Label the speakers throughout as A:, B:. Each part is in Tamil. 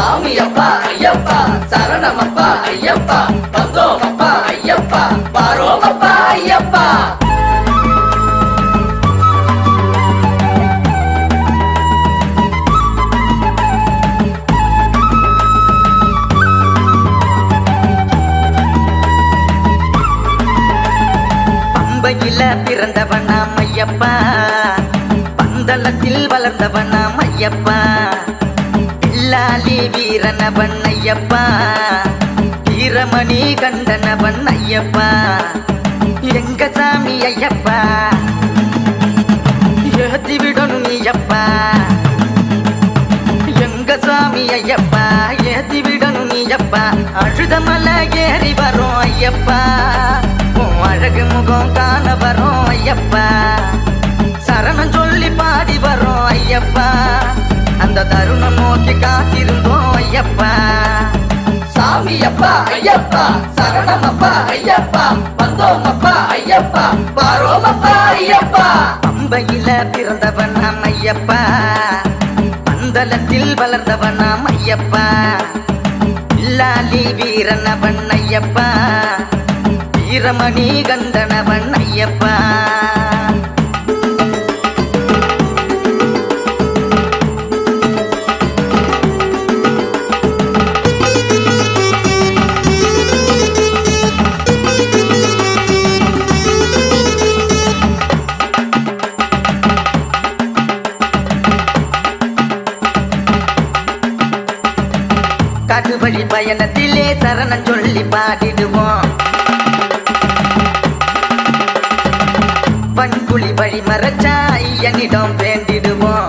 A: சாமியப்பா ஐயப்பா சரணமப்பா ஐயப்பா வந்தோமப்பா ஐயப்பா வாரோமப்பா ஐயப்பா.
B: பம்பையில பிறந்தவனாம் ஐயப்பா, பந்தளத்தில் வளர்ந்தவனாம் ஐயப்பா, பில்லாலி வீரனவன் ஐயப்பா, வீரமணி கண்டனவன் ஐயப்பா, எங்க சாமி ஐயப்பா ஏத்தி விடணும் நீயப்பா, எங்க சாமி ஐயப்பா ஏத்தி விடணும் நீயப்பா, அழுத மலை ஏறி வரும் ஐயப்பா, அழகு முகம் காண வரும் ஐயப்பா, சரணம் சொல்லி பாடி வரும் ஐயப்பா, அந்த தருணம் நோக்கி காத்திருந்தோம் ஐயப்பா.
A: சாமியப்பா ஐயப்பா சரணமப்பா ஐயப்பா வந்தோமப்பா ஐயப்பா வாரோமப்பா ஐயப்பா.
B: பம்பையில பிறந்தவனாம் ஐயப்பா, பந்தளத்தில் வளர்ந்தவனாம் ஐயப்பா, பில்லாலி வீரனவன் ஐயப்பா, வீரமணி கண்டனவன் ஐயப்பா. காட்டுவழி பயணத்திலே சரணம் சொல்லி பாடிடுவோம், பண்புலி வழி மறைச்சா ஐயனிடம் வேண்டிடுவோம்,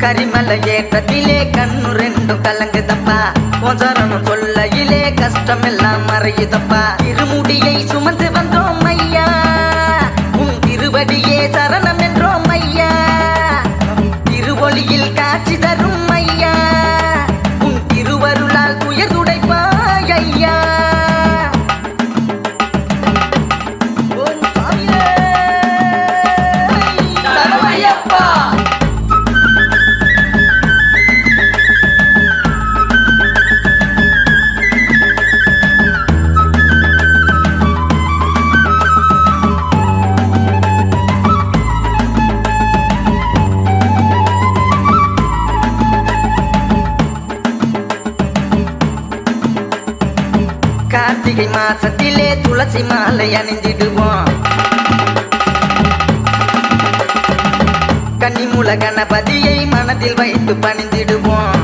B: கரிமலை ஏற்றத்திலே கண்ணு ரெண்டும் கலங்குதப்பா, உன் சரணம் சொல்லையிலே கஷ்டம் எல்லாம் மறையுதப்பா, இருமுடியை சுமந்து வந்தோம் ஐயா, உன் திருவடியே சரணம் என்றோம் ஐயா, திருவொளியில் காட்சி தரும் ஐயா, உன் திருவருளால் துயர் துடைப்பாய் ஐயா. கார்த்திகை மாசத்திலே துளசி மாலை அணிந்திடுவோம், கன்னிமூல கணபதியை மனதில் வைத்து பணிந்திடுவோம்,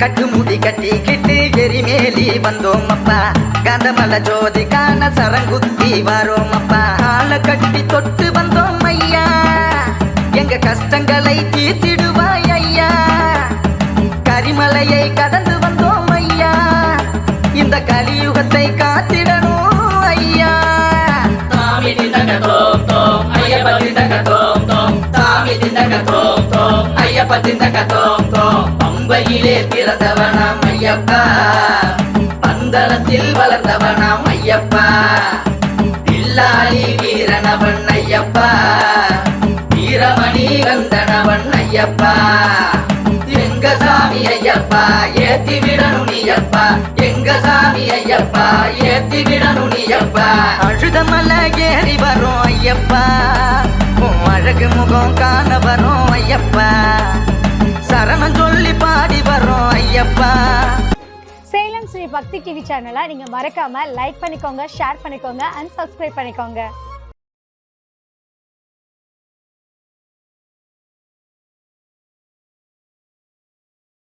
B: கட்டுமுடி கட்டிக்கிட்டு எரிமேலி வந்தோம் அப்பா, காந்தமல ஜோதி காண சரங்குத்தி வாரோம் அப்பா, கால கட்டி தொட்டு வந்தோம் ஐயா, எங்க கஷ்டங்களை தீர்த்திடுவாய் ஐயா, கரிமலையை கடந்து வந்தோம் ஐயா, இந்த கலியுகத்தை காத்திடணும் ஐயா.
A: சாமி திண்டக தோம் தோம் ஐயப்ப திண்டக தோம் தோம், சாமி திண்டக தோம் தோம் ஐயப்ப திண்டக தோம் தோம். பம்பையிலே பிறந்தவனாம் ஐயப்பா, பந்தளத்தில் வளர்ந்தவனாம் ஐயப்பா, பில்லாலி வீரனவன் ஐயப்பா, வீரமணி கந்தனவன் ஐயப்பா, எங்க சாமி ஐயப்பா ஏத்தி விடணும் நீயப்பா, எங்க சாமி ஐயப்பா ஏத்தி விடணும் நீயப்பா,
B: அழுத மலை ஏறி வரும் ஐயப்பா, அழகு முகம் காண வரும் ஐயப்பா, சரணம் சொல்லி பாடி வரும் ஐயப்பா.
C: சேலம் ஸ்ரீ பக்தி டிவி சேனலை நீங்க மறக்காம லைக் பண்ணிக்கோங்க, ஷேர் பண்ணிக்கோங்க அண்ட் சப்ஸ்கிரைப் பண்ணிக்கோங்க.